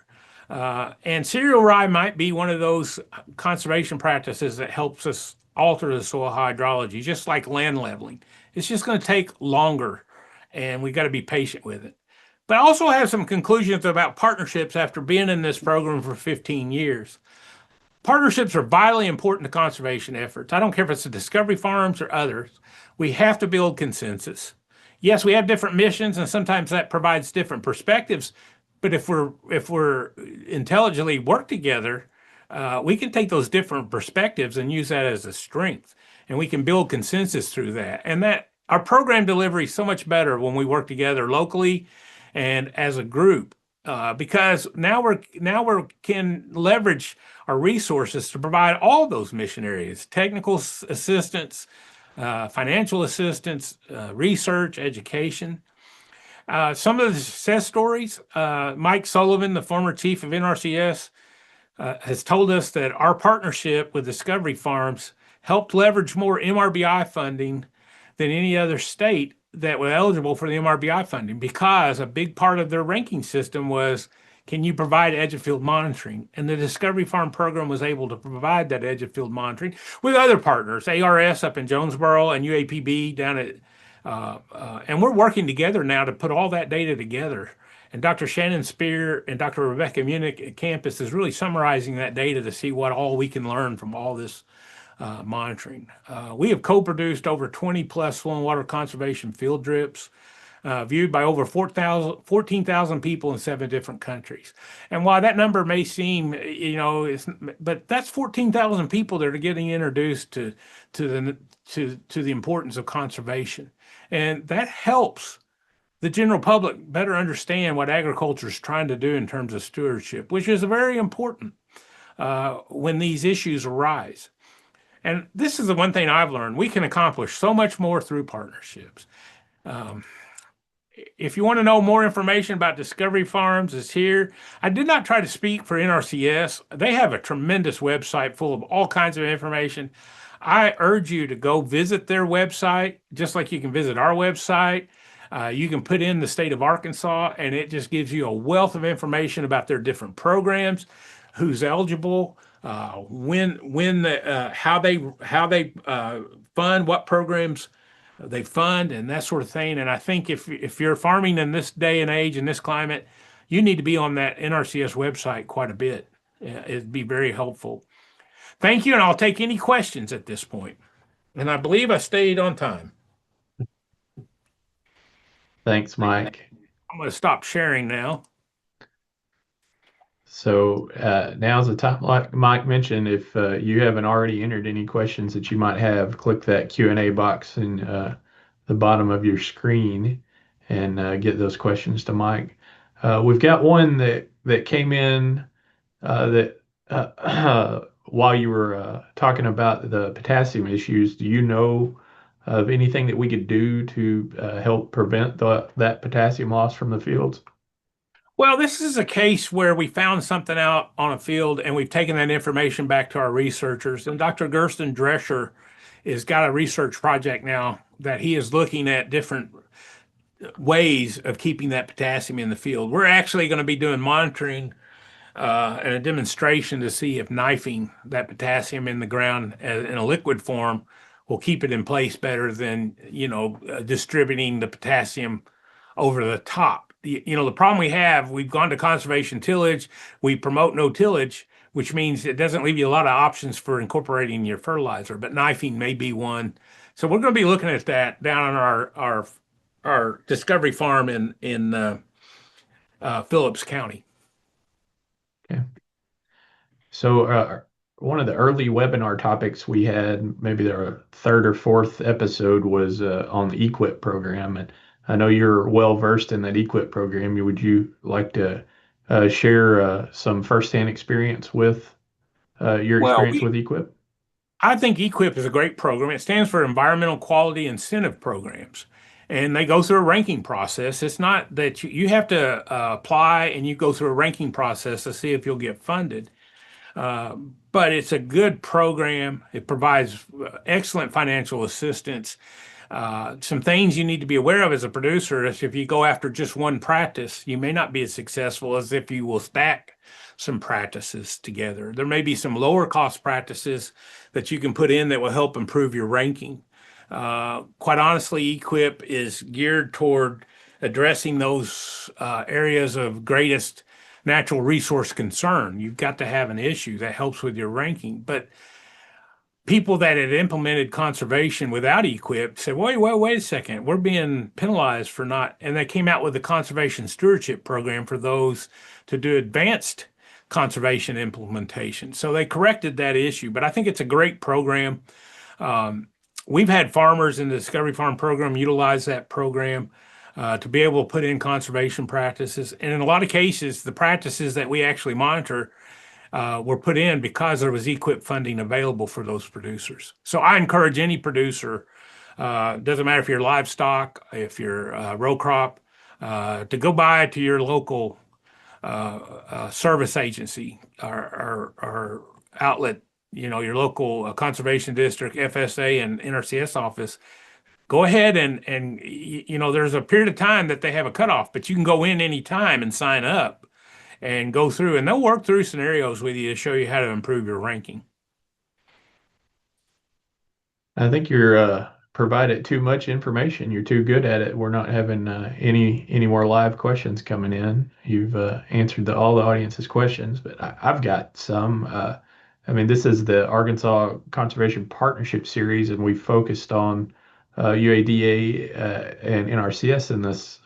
Speaker 2: And cereal rye might be one of those conservation practices that helps us alter the soil hydrology, just like land leveling. It's just going to take longer, and we got to be patient with it. But I also have some conclusions about partnerships after being in this program for 15 years. Partnerships are vitally important to conservation efforts. I don't care if it's the discovery farms or others. We have to build consensus. Yes, we have different missions, and sometimes that provides different perspectives. But if we're intelligently work together, we can take those different perspectives and use that as a strength, and we can build consensus through that. And that our program delivery is so much better when we work together locally and as a group, because now we can leverage our resources to provide all those mission areas: technical assistance, financial assistance, research, education. Some of the success stories, Mike Sullivan, the former chief of NRCS, has told us that our partnership with Discovery Farms helped leverage more MRBI funding than any other state that was eligible for the MRBI funding, because a big part of their ranking system was, can you provide edge of field monitoring? And the Discovery Farm program was able to provide that edge of field monitoring with other partners, ARS up in Jonesboro and UAPB down at, and we're working together now to put all that data together. And Dr. Shannon Spear and Dr. Rebecca Munich at campus is really summarizing that data to see what all we can learn from all this monitoring. We have co-produced over 20 plus soil and water conservation field trips, viewed by over 14,000 people in 7 different countries. And while that number may seem, but that's 14,000 people that are getting introduced to the importance of conservation. And that helps the general public better understand what agriculture is trying to do in terms of stewardship, which is very important when these issues arise. And this is the one thing I've learned: we can accomplish so much more through partnerships. If you want to know more information about Discovery Farms, it's here. I did not try to speak for NRCS. They have a tremendous website full of all kinds of information. I urge you to go visit their website, just like you can visit our website. You can put in the state of Arkansas, and it just gives you a wealth of information about their different programs, who's eligible, how they fund, what programs they fund, and that sort of thing. And I think if you're farming in this day and age, in this climate, you need to be on that NRCS website quite a bit. It'd be very helpful. Thank you, and I'll take any questions at this point. And I believe I stayed on time.
Speaker 1: Thanks, Mike.
Speaker 2: I'm going to stop sharing now.
Speaker 1: So now's the time, like Mike mentioned, if you haven't already entered any questions that you might have, click that Q&A box in the bottom of your screen and get those questions to Mike. We've got one that came in that while you were talking about the potassium issues. Do you know of anything that we could do to help prevent that potassium loss from the fields?
Speaker 2: Well, this is a case where we found something out on a field and we've taken that information back to our researchers. And Dr. Gersten Drescher has got a research project now that he is looking at different ways of keeping that potassium in the field. We're actually going to be doing monitoring and a demonstration to see if knifing that potassium in the ground in a liquid form will keep it in place better than, distributing the potassium over the top. The problem we've gone to conservation tillage. We promote no tillage, which means it doesn't leave you a lot of options for incorporating your fertilizer, but knifing may be one. So we're going to be looking at that down on our Discovery Farm in Phillips County.
Speaker 1: Okay. So one of the early webinar topics we had, maybe the 3rd or 4th episode, was on the EQIP program. And I know you're well versed in that EQIP program. Would you like to share some firsthand experience with your experience with EQIP?
Speaker 2: I think EQIP is a great program. It stands for Environmental Quality Incentive Programs, and they go through a ranking process. It's not that you have to apply and you go through a ranking process to see if you'll get funded. But it's a good program. It provides excellent financial assistance. Some things you need to be aware of as a producer is if you go after just one practice, you may not be as successful as if you will stack some practices together. There may be some lower cost practices that you can put in that will help improve your ranking. Quite honestly, eQuip is geared toward addressing those areas of greatest natural resource concern. You've got to have an issue that helps with your ranking. But people that had implemented conservation without eQuip said, wait a second, we're being penalized for not, and they came out with the conservation stewardship program for those to do advanced conservation implementation. So they corrected that issue, but I think it's a great program. We've had farmers in the Discovery Farm program utilize that program to be able to put in conservation practices. And in a lot of cases, the practices that we actually monitor were put in because there was eQuip funding available for those producers. So I encourage any producer, doesn't matter if you're livestock, if you're row crop, to go by to your local service agency or outlet, your local conservation district, FSA, and NRCS office. Go ahead and there's a period of time that they have a cutoff, but you can go in anytime and sign up and go through, and they'll work through scenarios with you to show you how to improve your ranking.
Speaker 1: I think you're provided too much information. You're too good at it. We're not having any more live questions coming in. You've answered all the audience's questions, but I've got some. I mean, this is the Arkansas Conservation Partnership Series, and we focused on UADA and NRCS in this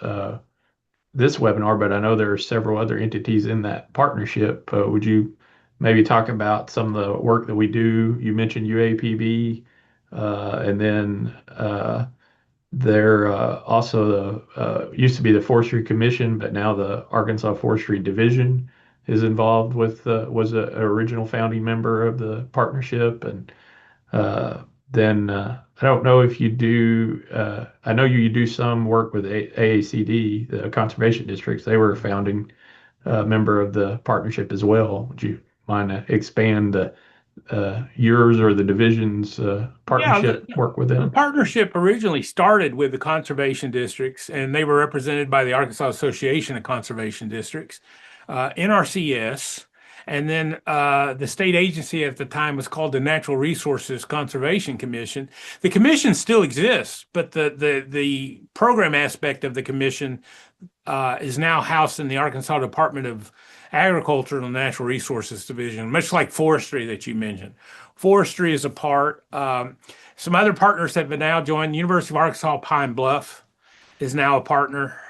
Speaker 1: webinar, but I know there are several other entities in that partnership. Would you maybe talk about some of the work that we do? You mentioned UAPB, and then there also used to be the Forestry Commission, but now the Arkansas Forestry Division is involved with, was an original founding member of the partnership. And then I don't know if you do, I know you do some work with AACD, the conservation districts. They were a founding member of the partnership as well. Would you mind to expand yours or the division's partnership work with
Speaker 2: The
Speaker 1: them?
Speaker 2: partnership originally started with the conservation districts, and they were represented by the Arkansas Association of Conservation Districts, NRCS, and then the state agency at the time was called the Natural Resources Conservation Commission. The commission still exists, but the program aspect of the commission is now housed in the Arkansas Department of Agriculture and Natural Resources Division, much like forestry that you mentioned. Forestry is a part. Some other partners have been now joined. University of Arkansas Pine Bluff is now a partner.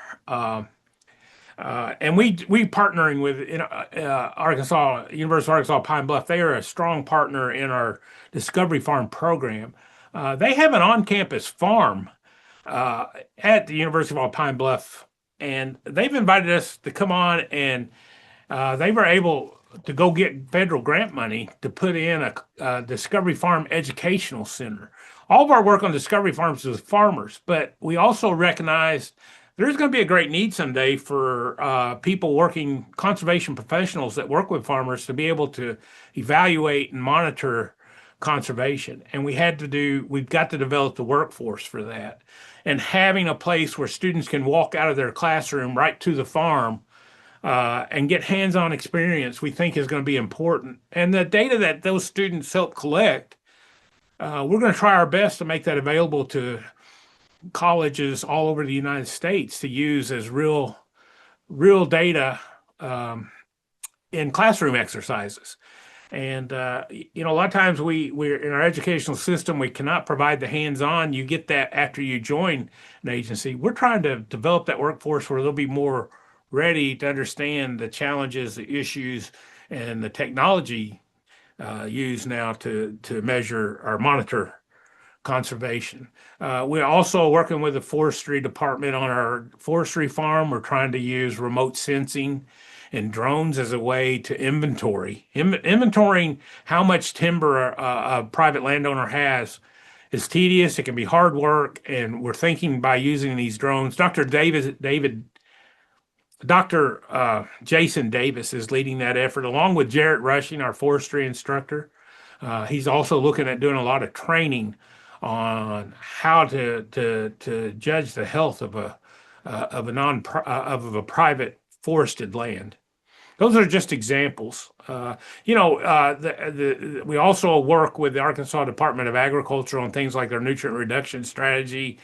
Speaker 2: And we partnering with Arkansas, University of Arkansas Pine Bluff. They are a strong partner in our Discovery Farm program. They have an on-campus farm at the University of Pine Bluff, and they've invited us to come on, and they were able to go get federal grant money to put in a Discovery Farm Educational Center. All of our work on Discovery Farms is with farmers, but we also recognized there's going to be a great need someday for people working, conservation professionals that work with farmers, to be able to evaluate and monitor conservation. And we've got to develop the workforce for that. And having a place where students can walk out of their classroom right to the farm and get hands-on experience, we think is going to be important. And the data that those students help collect, we're going to try our best to make that available to colleges all over the United States to use as real data in classroom exercises. And a lot of times we're in our educational system, we cannot provide the hands-on. You get that after you join an agency. We're trying to develop that workforce where they'll be more ready to understand the challenges, the issues, and the technology used now to measure or monitor conservation. We're also working with the forestry department on our forestry farm. We're trying to use remote sensing and drones as a way to inventorying how much timber a private landowner has is tedious. It can be hard work, and we're thinking by using these drones. Dr. Jason Davis is leading that effort, along with Jarrett Rushing, our forestry instructor. He's also looking at doing a lot of training on how to judge the health of a non of a private forested land. Those are just examples. We also work with the Arkansas Department of Agriculture on things like their nutrient reduction strategy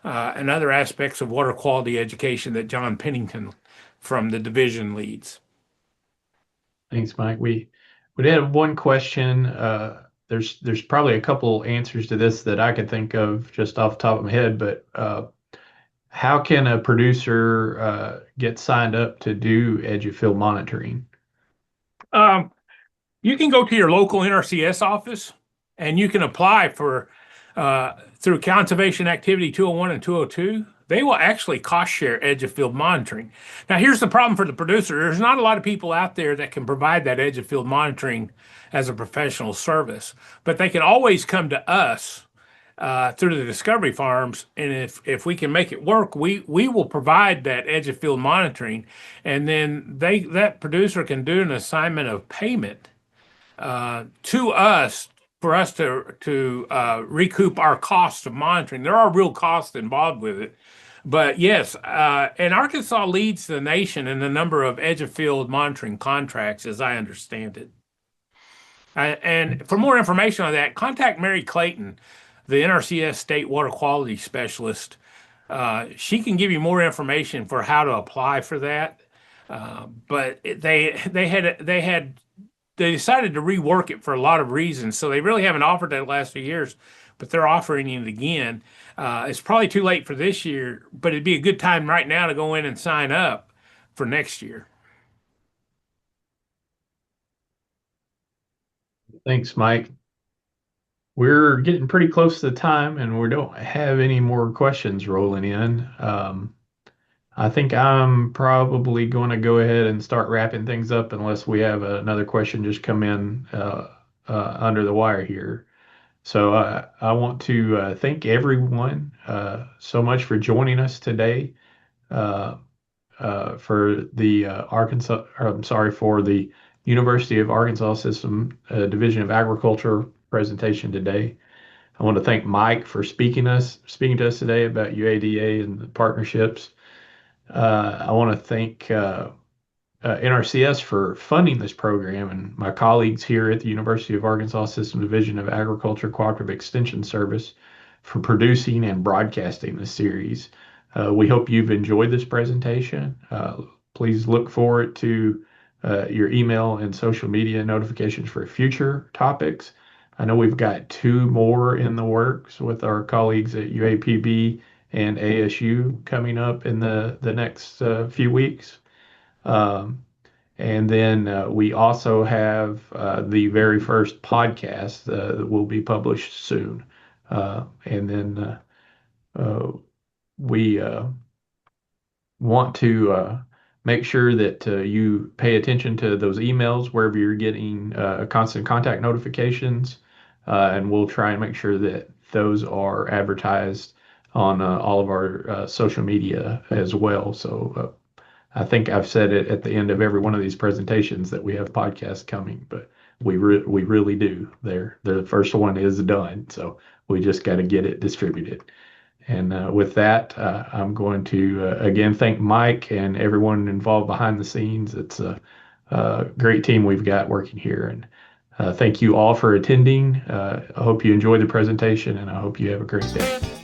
Speaker 2: and other aspects of water quality education that John Pennington from the division leads.
Speaker 1: Thanks, Mike. We did have one question. There's probably a couple answers to this that I could think of just off the top of my head, but how can a producer get signed up to do edge of field monitoring?
Speaker 2: Um, you can go to your local NRCS office and you can apply for through Conservation Activity 201 and 202. They will actually cost share edge of field monitoring. Now, here's the problem for the producer. There's not a lot of people out there that can provide that edge of field monitoring as a professional service, but they can always come to us through the discovery farms, and if we can make it work, we will provide that edge of field monitoring, and then that producer can do an assignment of payment to us for us to recoup our costs of monitoring. There are real costs involved with it, but yes, and Arkansas leads the nation in the number of edge of field monitoring contracts, as I understand it. And for more information on that, contact Mary Clayton, the NRCS State Water Quality Specialist. She can give you more information for how to apply for that. But they decided to rework it for a lot of reasons, so they really haven't offered that the last few years, but they're offering it again. It's probably too late for this year, but it'd be a good time right now to go in and sign up for next year.
Speaker 1: Thanks, Mike. We're getting pretty close to the time, and we don't have any more questions rolling in. I think I'm probably going to go ahead and start wrapping things up unless we have another question just come in under the wire here. So I want to thank everyone so much for joining us today uh, for the Arkansas, or, I'm sorry, for the University of Arkansas System Division of Agriculture presentation today. I want to thank Mike for speaking to us today about UADA and the partnerships. I want to thank NRCS for funding this program and my colleagues here at the University of Arkansas System Division of Agriculture Cooperative Extension Service for producing and broadcasting this series. We hope you've enjoyed this presentation. Please look forward to your email and social media notifications for future topics. I know we've got two more in the works with our colleagues at UAPB and ASU coming up in the next few weeks. And then we also have the very first podcast that will be published soon. And then we want to make sure that you pay attention to those emails wherever you're getting constant contact notifications. And we'll try and make sure that those are advertised on all of our social media as well. So I think I've said it at the end of every one of these presentations that we have podcasts coming, but we really do. The first one is done, so we just got to get it distributed. And with that, I'm going to again thank Mike and everyone involved behind the scenes. It's a great team we've got working here, and thank you all for attending. I hope you enjoyed the presentation, and I hope you have a great day.